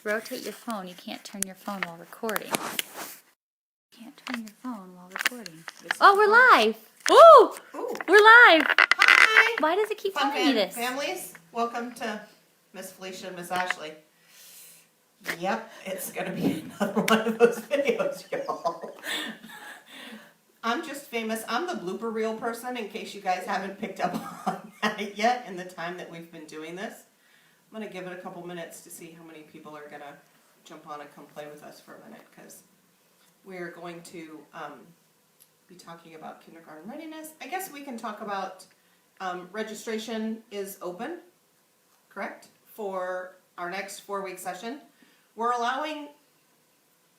Rotate your phone. You can't turn your phone while recording. You can't turn your phone while recording. Oh, we're live. Ooh! We're live. Hi. Why does it keep telling me this? Families, welcome to Miss Felicia and Miss Ashley. Yep, it's going to be another one of those videos, y'all. I'm just famous. I'm the blooper reel person, in case you guys haven't picked up on that yet in the time that we've been doing this. I'm going to give it a couple minutes to see how many people are going to jump on and come play with us for a minute, because we're going to be talking about kindergarten readiness. I guess we can talk about registration is open, correct, for our next 4-week session. We're allowing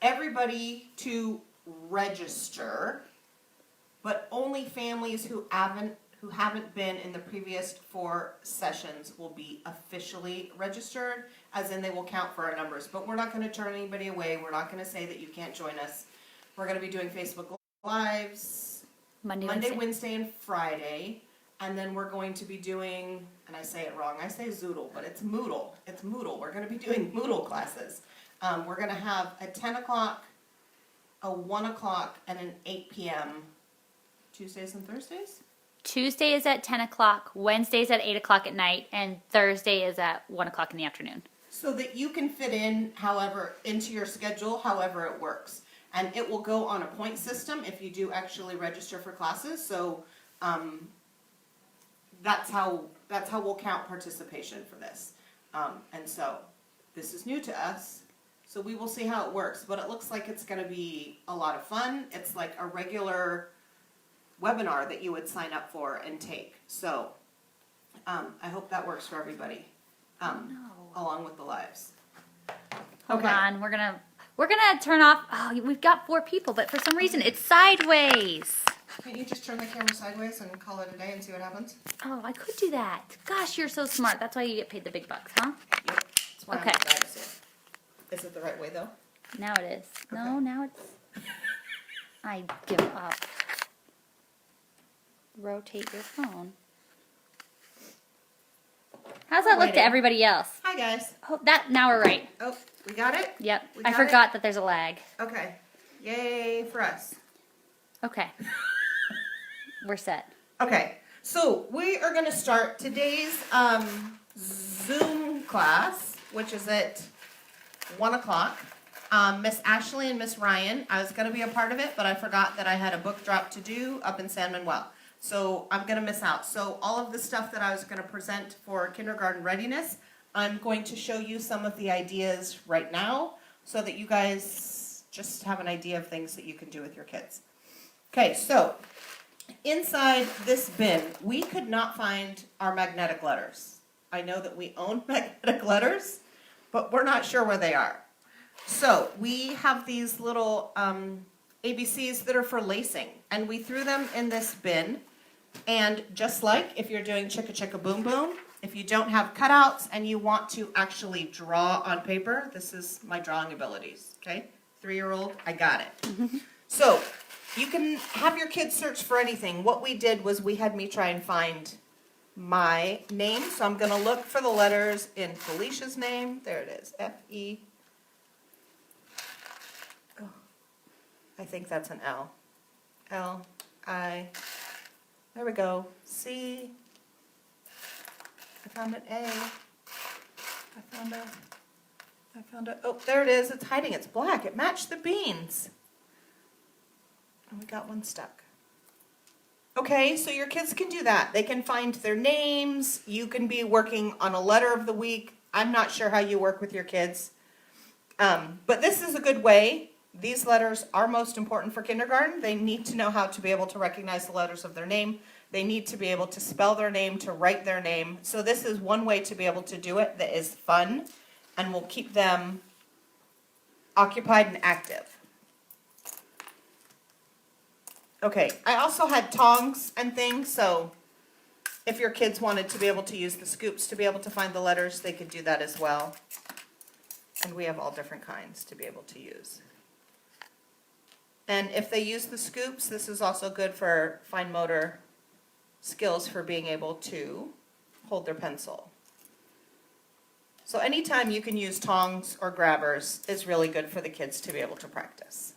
everybody to register, but only families who haven't been in the previous 4 sessions will be officially registered, as in they will count for our numbers. But we're not going to turn anybody away. We're not going to say that you can't join us. We're going to be doing Facebook Lives Monday, Wednesday, and Friday. And then we're going to be doing, and I say it wrong, I say Zoodle, but it's Moodle. It's Moodle. We're going to be doing Moodle classes. We're going to have a 10 o'clock, a 1 o'clock, and an 8 p.m. Tuesdays and Thursdays? Tuesday is at 10 o'clock, Wednesday is at 8 o'clock at night, and Thursday is at 1 o'clock in the afternoon. So that you can fit in into your schedule, however it works. And it will go on a point system if you do actually register for classes. So that's how we'll count participation for this. And so this is new to us. So we will see how it works. But it looks like it's going to be a lot of fun. It's like a regular webinar that you would sign up for and take. So I hope that works for everybody, along with the lives. Hold on, we're gonna turn off. Oh, we've got 4 people, but for some reason it's sideways. Can't you just turn the camera sideways and call it a day and see what happens? Oh, I could do that. Gosh, you're so smart. That's why you get paid the big bucks, huh? Yep. That's why Okay. I'm a dinosaur. Is it the right way though? Now it is. Okay. No, now it's. I give up. Rotate your phone. How's that look to everybody else? Hi guys. Oh, now we're right. Oh, we got it? Yep. We I got forgot that there's a lag. Okay. Yay for us. Okay. We're set. Okay. So we are going to start today's Zoom class, which is at 1 o'clock. Miss Ashley and Miss Ryan, I was going to be a part of it, but I forgot that I had a book drop to do up in San Manuel. So I'm going to miss out. So all of the stuff that I was going to present for kindergarten readiness, I'm going to show you some of the ideas right now so that you guys just have an idea of things that you can do with your kids. Okay, so inside this bin, we could not find our magnetic letters. I know that we own magnetic letters, but we're not sure where they are. So we have these little ABCs that are for lacing, and we threw them in this bin. And just like if you're doing chicka chicka boom boom, if you don't have cutouts and you want to actually draw on paper, this is my drawing abilities, okay? 3-year-old, I got it. So you can have your kids search for anything. What we did was we had me try and find my name. So I'm going to look for the letters in Felicia's name. There it is, F-E. Oh, I think that's an L. L-I. There we go. C. I found an A. I found a, oh, there it is. It's hiding. It's black. It matched the beans. And we got one stuck. Okay, so your kids can do that. They can find their names. You can be working on a letter of the week. I'm not sure how you work with your kids. But this is a good way. These letters are most important for kindergarten. They need to know how to be able to recognize the letters of their name. They need to be able to spell their name, to write their name. So this is one way to be able to do it that is fun and will keep them occupied and active. Okay, I also had tongs and things, so if your kids wanted to be able to use the scoops to be able to find the letters, they could do that as well. And we have all different kinds to be able to use. And if they use the scoops, this is also good for fine motor skills for being able to hold their pencil. So anytime you can use tongs or grabbers is really good for the kids to be able to practice.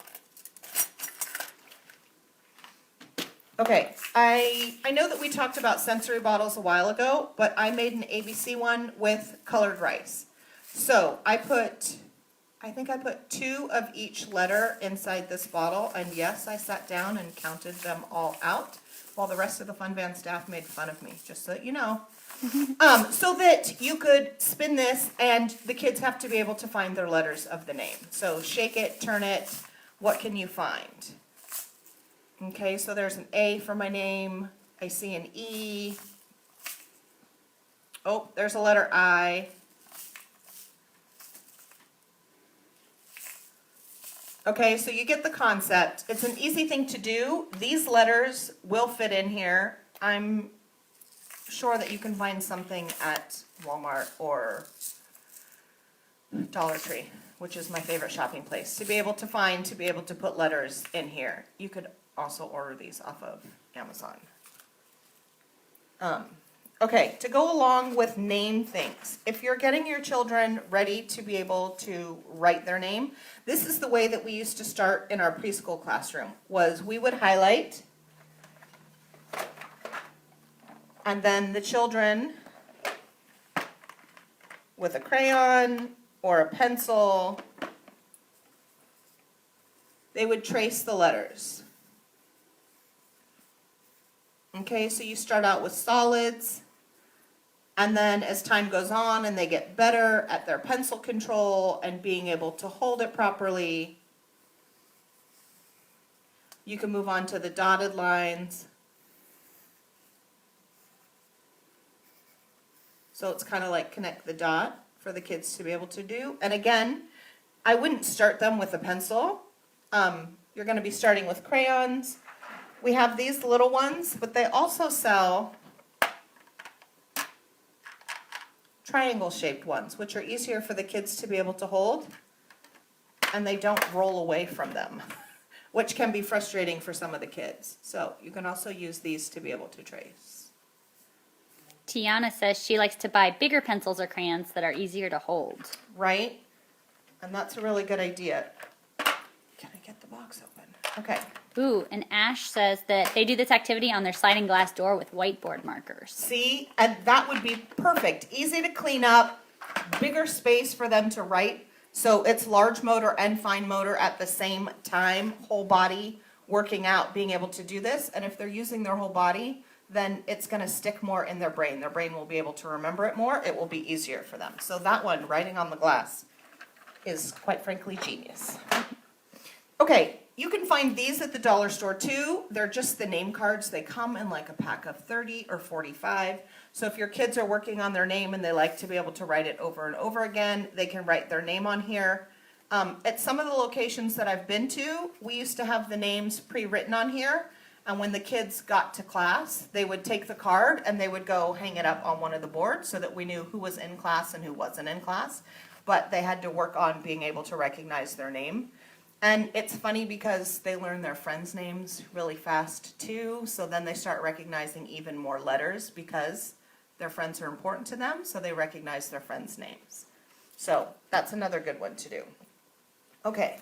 Okay, I know that we talked about sensory bottles a while ago, but I made an ABC one with colored rice. So I think I put 2 of each letter inside this bottle, and yes, I sat down and counted them all out, while the rest of the Fun Band staff made fun of me, just so that you know. So that you could spin this, and the kids have to be able to find their letters of the name. So shake it, turn it, what can you find? Okay, so there's an A for my name. I see an E. Oh, there's a letter I. Okay, so you get the concept. It's an easy thing to do. These letters will fit in here. I'm sure that you can find something at Walmart or Dollar Tree, which is my favorite shopping place, to be able to put letters in here. You could also order these off of Amazon. Okay, to go along with name things, if you're getting your children ready to be able to write their name, this is the way that we used to start in our preschool classroom, was we would highlight, and then the children with a crayon or a pencil, they would trace the letters. Okay, so you start out with solids, and then as time goes on and they get better at their pencil control and being able to hold it properly, you can move on to the dotted lines. So it's kind of like connect the dot for the kids to be able to do. And again, I wouldn't start them with a pencil. You're going to be starting with crayons. We have these little ones, but they also sell triangle-shaped ones, which are easier for the kids to be able to hold, and they don't roll away from them, which can be frustrating for some of the kids. So you can also use these to be able to trace. Tiana says she likes to buy bigger pencils or crayons that are easier to hold. Right? And that's a really good idea. Can I get the box open? Okay. Ooh, and Ash says that they do this activity on their sliding glass door with whiteboard markers. See, and that would be perfect. Easy to clean up, bigger space for them to write. So it's large motor and fine motor at the same time, whole body working out, being able to do this. And if they're using their whole body, then it's going to stick more in their brain. Their brain will be able to remember it more. It will be easier for them. So that one, writing on the glass, is quite frankly genius. Okay, you can find these at the dollar store too. They're just the name cards. They come in like a pack of 30 or 45. So if your kids are working on their name and they like to be able to write it over and over again, they can write their name on here. At some of the locations that I've been to, we used to have the names pre-written on here. And when the kids got to class, they would take the card and they would go hang it up on one of the boards so that we knew who was in class and who wasn't in class. But they had to work on being able to recognize their name. And it's funny because they learn their friends' names really fast too, so then they start recognizing even more letters because their friends are important to them, so they recognize their friends' names. So that's another good one to do. Okay.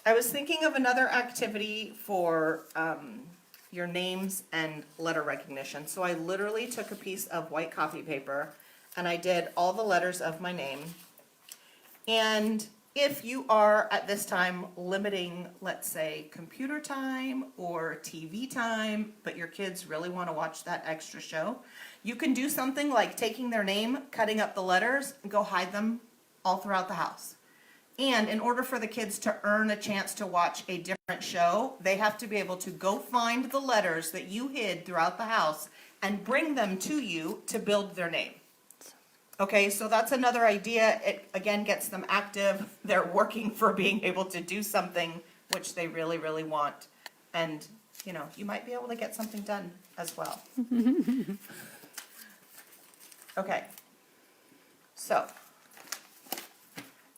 I was thinking of another activity for your names and letter recognition. So I literally took a piece of white copy paper and I did all the letters of my name. And if you are at this time limiting, let's say, computer time or TV time, but your kids really want to watch that extra show, you can do something like taking their name, cutting up the letters, and go hide them all throughout the house. And in order for the kids to earn a chance to watch a different show, they have to be able to go find the letters that you hid throughout the house and bring them to you to build their name. Okay, so that's another idea. It, again, gets them active. They're working for being able to do something which they really, really want. And, you know, you might be able to get something done as well. Okay, so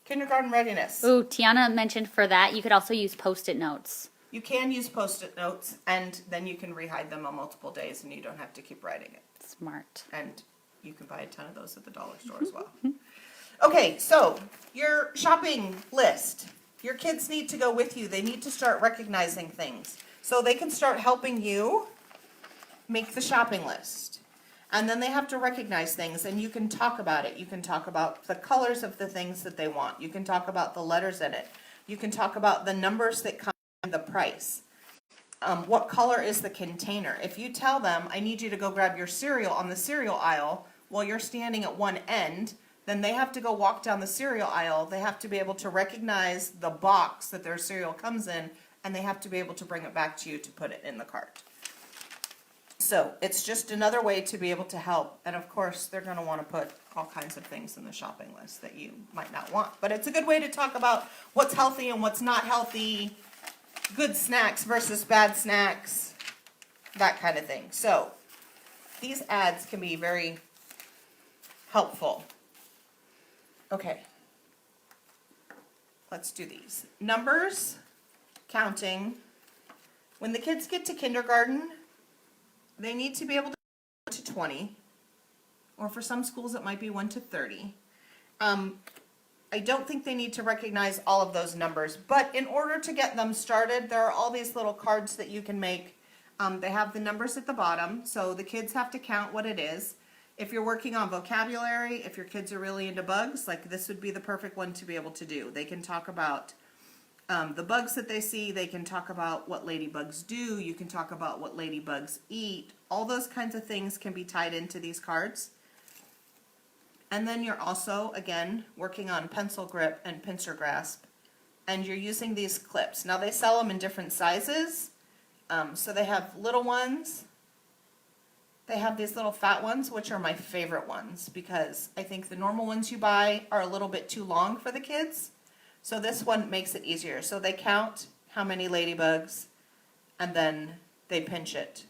kindergarten readiness. Ooh, Tiana mentioned for that you could also use Post-it notes. You can use Post-it notes, and then you can rehide them on multiple days, and you don't have to keep writing it. Smart. And you can buy a ton of those at the dollar store as well. Okay, so your shopping list. Your kids need to go with you. They need to start recognizing things. So they can start helping you make the shopping list. And then they have to recognize things, and you can talk about it. You can talk about the colors of the things that they want. You can talk about the letters in it. You can talk about the numbers that come in the price. What color is the container? If you tell them, I need you to go grab your cereal on the cereal aisle while you're standing at one end, then they have to go walk down the cereal aisle. They have to be able to recognize the box that their cereal comes in, and they have to be able to bring it back to you to put it in the cart. So it's just another way to be able to help. And of course, they're going to want to put all kinds of things in the shopping list that you might not want. But it's a good way to talk about what's healthy and what's not healthy, good snacks versus bad snacks, that kind of thing. So these ads can be very helpful. Okay, let's do these. Numbers, counting. When the kids get to kindergarten, they need to be able to 1 to 20, or for some schools it might be 1 to 30. I don't think they need to recognize all of those numbers, but in order to get them started, there are all these little cards that you can make. They have the numbers at the bottom, so the kids have to count what it is. If you're working on vocabulary, if your kids are really into bugs, like this would be the perfect one to be able to do. They can talk about the bugs that they see. They can talk about what ladybugs do. You can talk about what ladybugs eat. All those kinds of things can be tied into these cards. And then you're also, again, working on pencil grip and pincer grasp. And you're using these clips. Now they sell them in different sizes. So they have little ones. They have these little fat ones, which are my favorite ones because I think the normal ones you buy are a little bit too long for the kids. So this one makes it easier. So they count how many ladybugs, and then they pinch it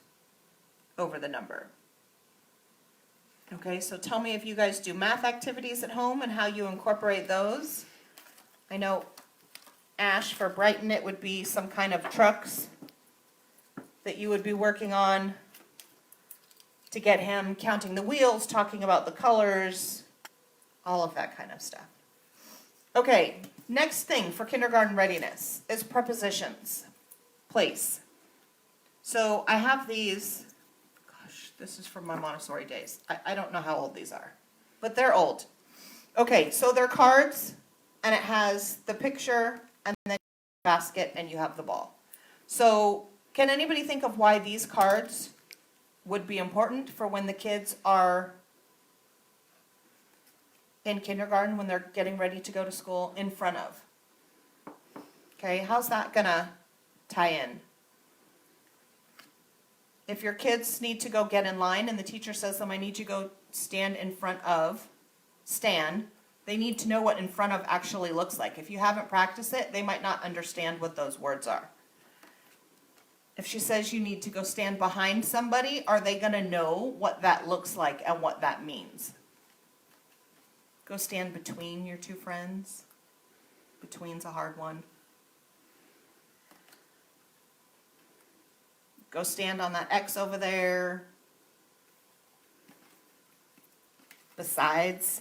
over the number. Okay, so tell me if you guys do math activities at home and how you incorporate those. I know, Ash, for Brighton, it would be some kind of trucks that you would be working on to get him counting the wheels, talking about the colors, all of that kind of stuff. Okay, next thing for kindergarten readiness is prepositions. Place. So I have these, gosh, this is from my Montessori days. I don't know how old these are, but they're old. Okay, so they're cards, and it has the picture, and then basket, and you have the ball. So can anybody think of why these cards would be important for when the kids are in kindergarten, when they're getting ready to go to school, in front of? Okay, how's that gonna tie in? If your kids need to go get in line and the teacher says to them, I need you to go stand in front of, stand, they need to know what in front of actually looks like. If you haven't practiced it, they might not understand what those words are. If she says you need to go stand behind somebody, are they going to know what that looks like and what that means? Go stand between your two friends. Between's a hard one. Go stand on that X over there. Besides.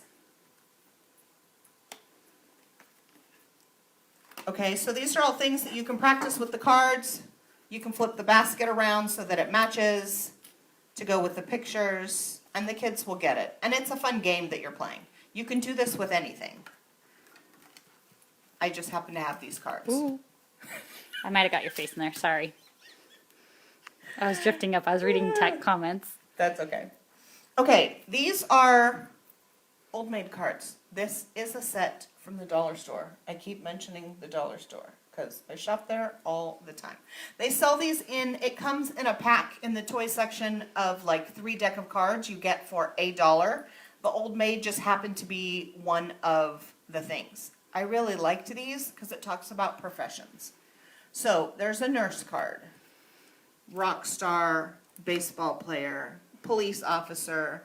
Okay, so these are all things that you can practice with the cards. You can flip the basket around so that it matches to go with the pictures, and the kids will get it. And it's a fun game that you're playing. You can do this with anything. I just happen to have these cards. Ooh. I might have got your face in there, sorry. I was drifting up, I was reading tech comments. That's okay. Okay, these are Old Maid cards. This is a set from the dollar store. I keep mentioning the dollar store because I shop there all the time. They sell these in, it comes in a pack in the toy section of like 3 deck of cards you get for $1. The Old Maid just happened to be one of the things. I really liked these because it talks about professions. So there's a nurse card, rock star, baseball player, police officer,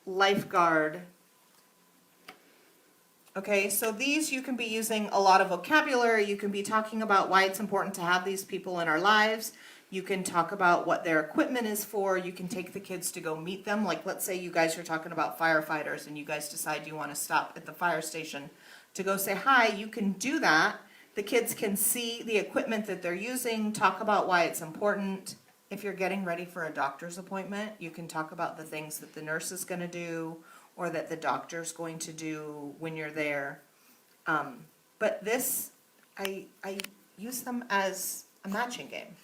lifeguard. Okay, so these you can be using a lot of vocabulary. You can be talking about why it's important to have these people in our lives. You can talk about what their equipment is for. You can take the kids to go meet them. Like, let's say you guys are talking about firefighters and you guys decide you want to stop at the fire station to go say hi. You can do that. The kids can see the equipment that they're using, talk about why it's important. If you're getting ready for a doctor's appointment, you can talk about the things that the nurse is going to do or that the doctor's going to do when you're there. But this, I use them as a matching game.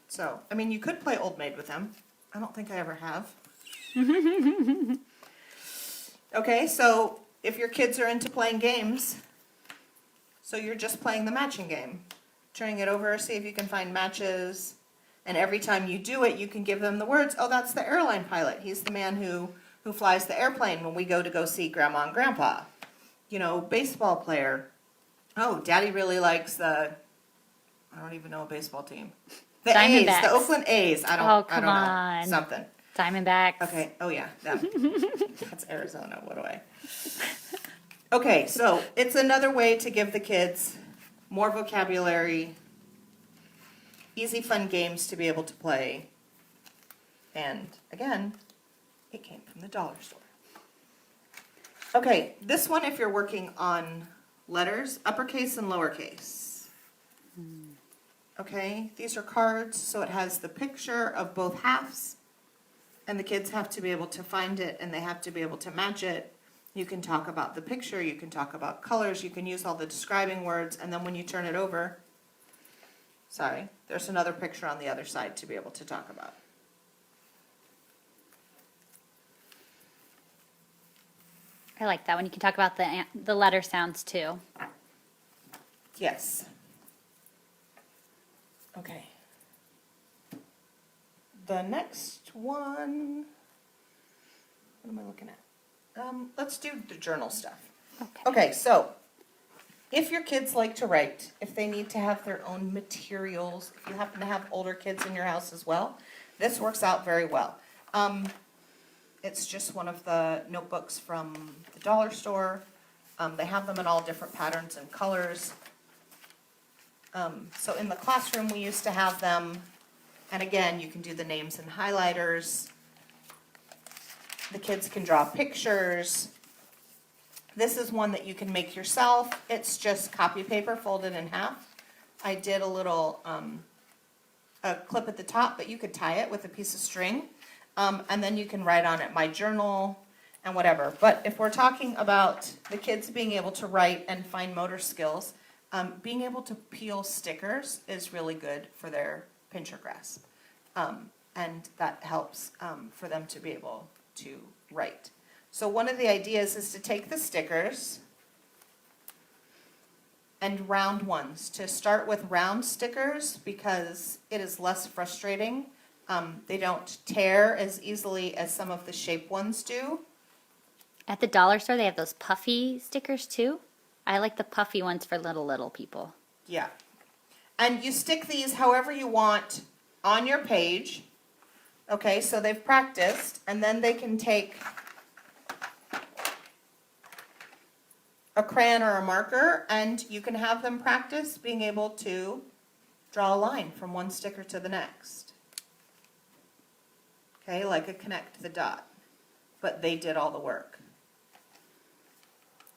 So, I mean, you could play Old Maid with them. I don't think I ever have. Okay, so if your kids are into playing games, so you're just playing the matching game. Turning it over, see if you can find matches. And every time you do it, you can give them the words, oh, that's the airline pilot. He's the man who flies the airplane when we go see Grandma and Grandpa. You know, baseball player. Oh, Daddy really likes I don't even know a baseball team. The A's, the Oakland A's. I don't know. Something. Diamondbacks. Okay. Oh yeah. That's Arizona. What do I? Okay, so it's another way to give the kids more vocabulary, easy, fun games to be able to play. And again, it came from the dollar store. Okay, this one, if you're working on letters, uppercase and lowercase. Okay, these are cards, so it has the picture of both halves, and the kids have to be able to find it, and they have to be able to match it. You can talk about the picture, you can talk about colors, you can use all the describing words, and then when you turn it over, there's another picture on the other side to be able to talk about. I like that one. You can talk about the letter sounds too. Yes. Okay. The next one, what am I looking at? Let's do the journal stuff. Okay, so if your kids like to write, if they need to have their own materials, if you happen to have older kids in your house as well, this works out very well. It's just one of the notebooks from the dollar store. They have them in all different patterns and colors. So in the classroom we used to have them, and again, you can do the names and highlighters. The kids can draw pictures. This is one that you can make yourself. It's just copy paper folded in half. I did a little a clip at the top, but you could tie it with a piece of string. And then you can write on it, my journal and whatever. But if we're talking about the kids being able to write and fine motor skills, being able to peel stickers is really good for their pincher grasp. And that helps for them to be able to write. So one of the ideas is to take the stickers and round ones. To start with round stickers because it is less frustrating. They don't tear as easily as some of the shape ones do. At the dollar store, they have those puffy stickers too. I like the puffy ones for little people. Yeah. And you stick these however you want on your page. Okay, so they've practiced, and then they can take a crayon or a marker, and you can have them practice being able to draw a line from one sticker to the next. Okay, like a connect the dot. But they did all the work.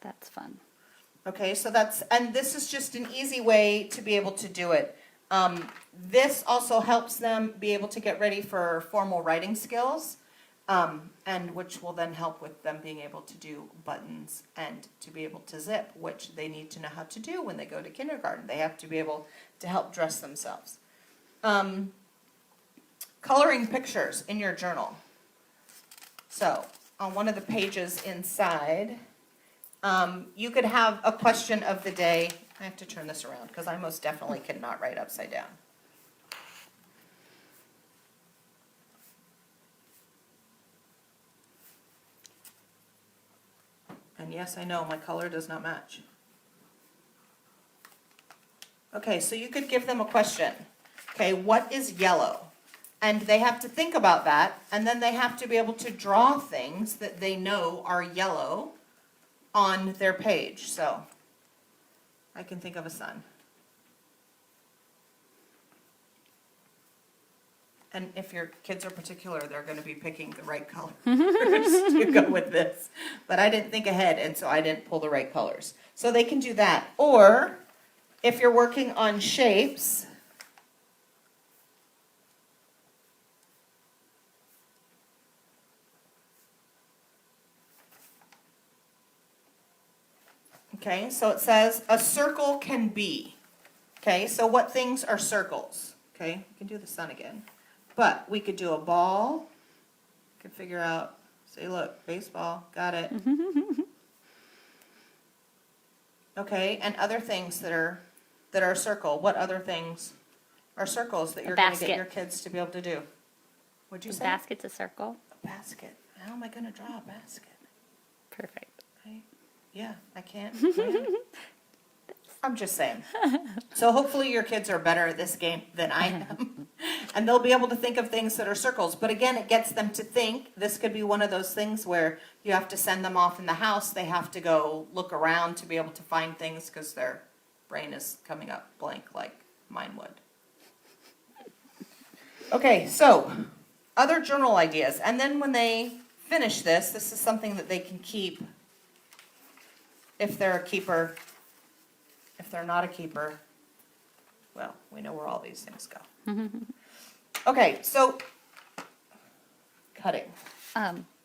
That's fun. Okay, so and this is just an easy way to be able to do it. This also helps them be able to get ready for formal writing skills, and which will then help with them being able to do buttons and to be able to zip, which they need to know how to do when they go to kindergarten. They have to be able to help dress themselves. Coloring pictures in your journal. So, on one of the pages inside, you could have a question of the day. I have to turn this around because I most definitely cannot write upside down. And yes, I know my color does not match. Okay, so you could give them a question. Okay, what is yellow? And they have to think about that, and then they have to be able to draw things that they know are yellow on their page. So I can think of a sun. And if your kids are particular, they're going to be picking the right colors to go with this. But I didn't think ahead, and so I didn't pull the right colors. So they can do that. Or if you're working on shapes, okay, so it says a circle can be. Okay, so what things are circles? Okay, we can do the sun again. But we could do a ball. Could figure out, say, look, baseball, got it. Okay, and other things that are a circle. What other things are circles that you're going to get your kids to be able to do? What'd you say? Basket's a circle. A basket. How am I going to draw a basket? Perfect. Okay. Yeah, I can't. I'm just saying. So hopefully your kids are better at this game than I am. And they'll be able to think of things that are circles. But again, it gets them to think. This could be one of those things where you have to send them off in the house. They have to go look around to be able to find things because their brain is coming up blank like mine would. Okay, so other journal ideas. And then when they finish this, this is something that they can keep if they're a keeper. If they're not a keeper, well, we know where all these things go. Okay, so cutting.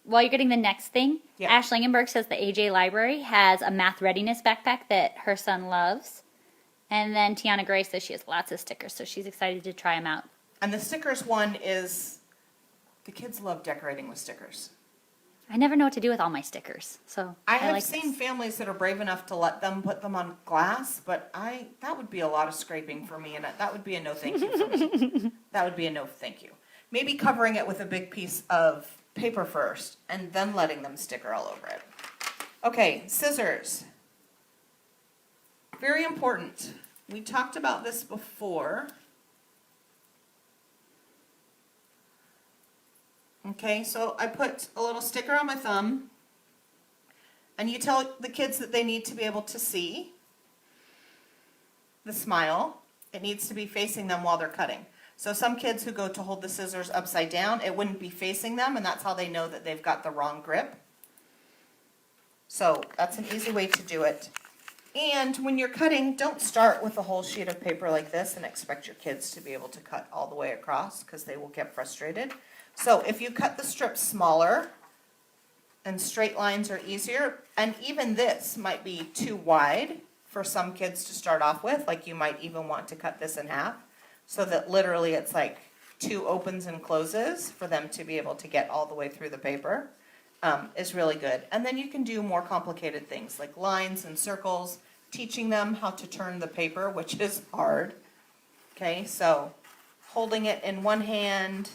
While you're getting the next thing, Yeah. Ash Langenberg says the AJ Library has a math readiness backpack that her son loves. And then Tiana Gray says she has lots of stickers, so she's excited to try them out. And the stickers one is, the kids love decorating with stickers. I never know what to do with all my stickers, so I have like seen this. families that are brave enough to let them put them on glass, but that would be a lot of scraping for me, and that would be a no thank you for me. That would be a no thank you. Maybe covering it with a big piece of paper first, and then letting them sticker all over it. Okay, scissors. Very important. We talked about this before. Okay, so I put a little sticker on my thumb, and you tell the kids that they need to be able to see the smile. It needs to be facing them while they're cutting. So some kids who go to hold the scissors upside down, it wouldn't be facing them, and that's how they know that they've got the wrong grip. So that's an easy way to do it. And when you're cutting, don't start with a whole sheet of paper like this and expect your kids to be able to cut all the way across, because they will get frustrated. So if you cut the strips smaller, and straight lines are easier, and even this might be too wide for some kids to start off with, like you might even want to cut this in half, so that literally it's like 2 opens and closes for them to be able to get all the way through the paper, is really good. And then you can do more complicated things like lines and circles, teaching them how to turn the paper, which is hard. Okay, so holding it in one hand,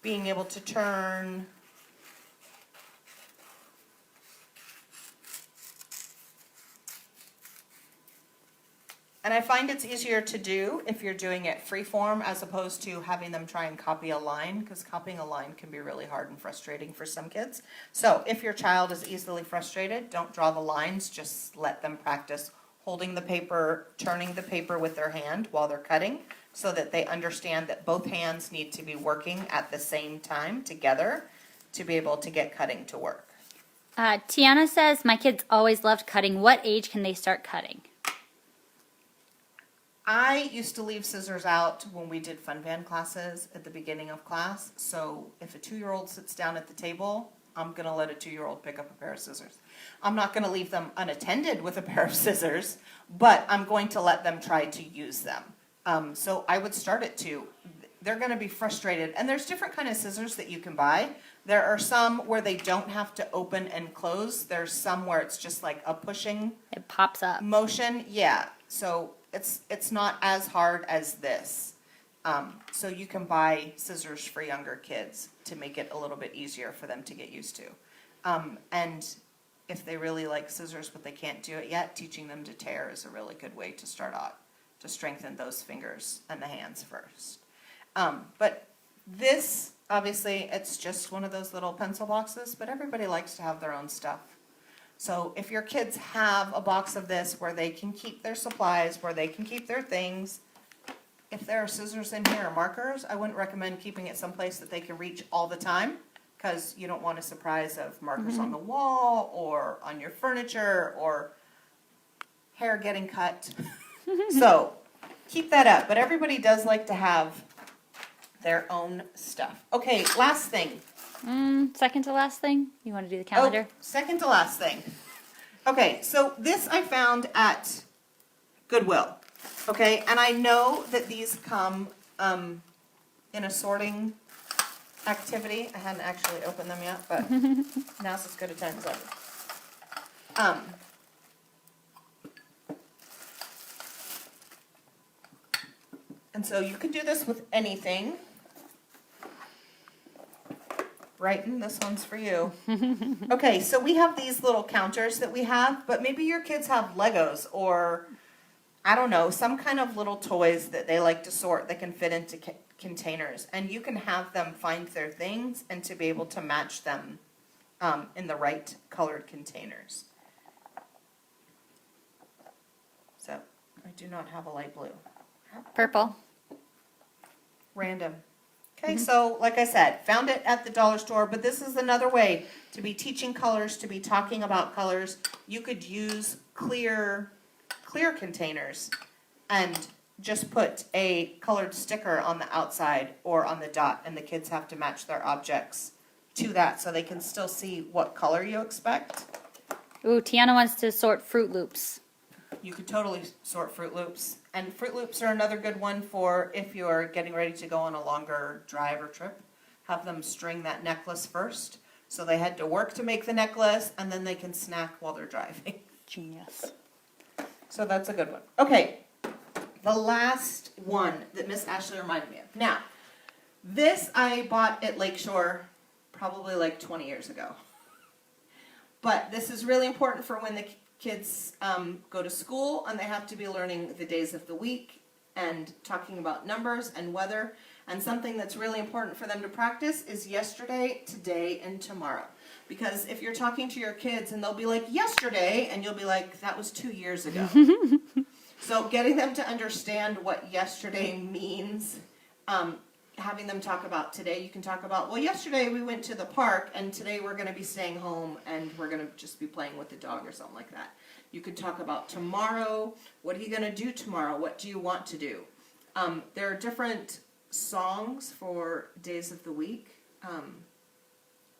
being able to turn, and I find it's easier to do if you're doing it freeform as opposed to having them try and copy a line, because copying a line can be really hard and frustrating for some kids. So if your child is easily frustrated, don't draw the lines, just let them practice holding the paper, turning the paper with their hand while they're cutting, so that they understand that both hands need to be working at the same time together to be able to get cutting to work. Tiana says, my kids always loved cutting. What age can they start cutting? I used to leave scissors out when we did fun band classes at the beginning of class. So if a 2-year-old sits down at the table, I'm going to let a 2-year-old pick up a pair of scissors. I'm not going to leave them unattended with a pair of scissors, but I'm going to let them try to use them. So I would start at 2. They're going to be frustrated. And there's different kind of scissors that you can buy. There are some where they don't have to open and close. There's some where it's just like a pushing It pops up. motion. Yeah, so it's not as hard as this. So you can buy scissors for younger kids to make it a little bit easier for them to get used to. And if they really like scissors but they can't do it yet, teaching them to tear is a really good way to start out, to strengthen those fingers and the hands first. But this, obviously, it's just one of those little pencil boxes, but everybody likes to have their own stuff. So if your kids have a box of this where they can keep their supplies, where they can keep their things, if there are scissors in here or markers, I wouldn't recommend keeping it someplace that they can reach all the time, because you don't want a surprise of markers on the wall or on your furniture or hair getting cut. So keep that up. But everybody does like to have their own stuff. Okay, last thing. Second to last thing? You want to do the calendar? Oh, second to last thing. Okay, so this I found at Goodwill. Okay, and I know that these come in a sorting activity. I hadn't actually opened them yet, but now's as good a time as ever. And so you can do this with anything. Brighton, this one's for you. Okay, so we have these little counters that we have, but maybe your kids have Legos or, I don't know, some kind of little toys that they like to sort that can fit into containers. And you can have them find their things and to be able to match them in the right colored containers. So, I do not have a light blue. Purple. Random. Okay, so like I said, found it at the dollar store, but this is another way to be teaching colors, to be talking about colors. You could use clear containers and just put a colored sticker on the outside or on the dot, and the kids have to match their objects to that so they can still see what color you expect. Ooh, Tiana wants to sort Fruit Loops. You could totally sort Fruit Loops. And Fruit Loops are another good one for if you're getting ready to go on a longer drive or trip. Have them string that necklace first. So they had to work to make the necklace, and then they can snack while they're driving. Genius. So that's a good one. Okay, the last one that Miss Ashley reminded me of. Now, this I bought at Lakeshore probably like 20 years ago. But this is really important for when the kids go to school and they have to be learning the days of the week and talking about numbers and weather. And something that's really important for them to practice is yesterday, today, and tomorrow. Because if you're talking to your kids and they'll be like, yesterday, and you'll be like, that was 2 years ago. So getting them to understand what yesterday means, having them talk about today, you can talk about, well, yesterday we went to the park, and today we're going to be staying home, and we're going to just be playing with the dog or something like that. You could talk about tomorrow. What are you going to do tomorrow? What do you want to do? There are different songs for days of the week.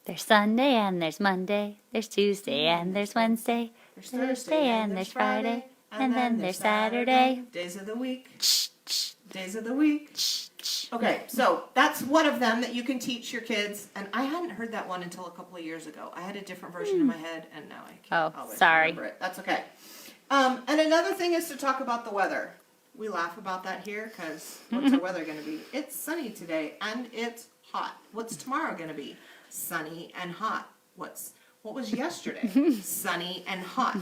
There's Sunday and there's Monday. There's Tuesday and there's Wednesday. There's Thursday and there's Friday. And then there's Saturday. Days of the week. Days of the week. Okay, so that's one of them that you can teach your kids. And I hadn't heard that one until a couple of years ago. I had a different version in my head, and now I can't always remember it. That's okay. And another thing is to talk about the weather. We laugh about that here because what's our weather going to be? It's sunny today and it's hot. What's tomorrow going to be? Sunny and hot. What was yesterday? Sunny and hot.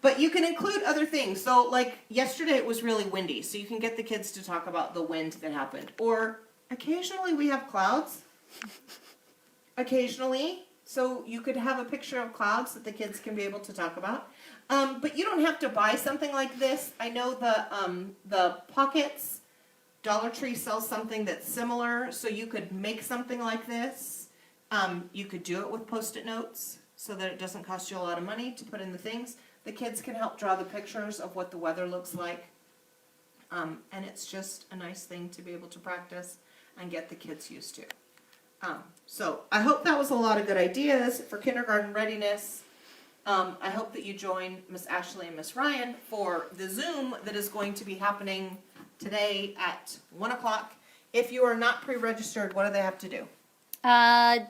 But you can include other things. So like yesterday it was really windy, so you can get the kids to talk about the wind that happened. Or occasionally we have clouds. Occasionally. So you could have a picture of clouds that the kids can be able to talk about. But you don't have to buy something like this. I know the Pockets, Dollar Tree sells something that's similar, so you could make something like this. You could do it with Post-it notes so that it doesn't cost you a lot of money to put in the things. The kids can help draw the pictures of what the weather looks like. And it's just a nice thing to be able to practice and get the kids used to. So I hope that was a lot of good ideas for kindergarten readiness. I hope that you join Miss Ashley and Miss Ryan for the Zoom that is going to be happening today at 1 o'clock. If you are not pre-registered, what do they have to do?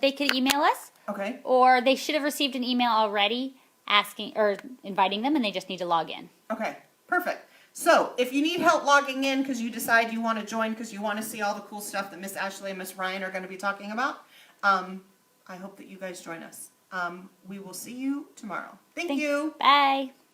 They could email us. Okay. Or they should have received an email already asking or inviting them, and they just need to log in. Okay, perfect. So if you need help logging in because you decide you want to join because you want to see all the cool stuff that Miss Ashley and Miss Ryan are going to be talking about, I hope that you guys join us. We will see you tomorrow. Thank you. Bye.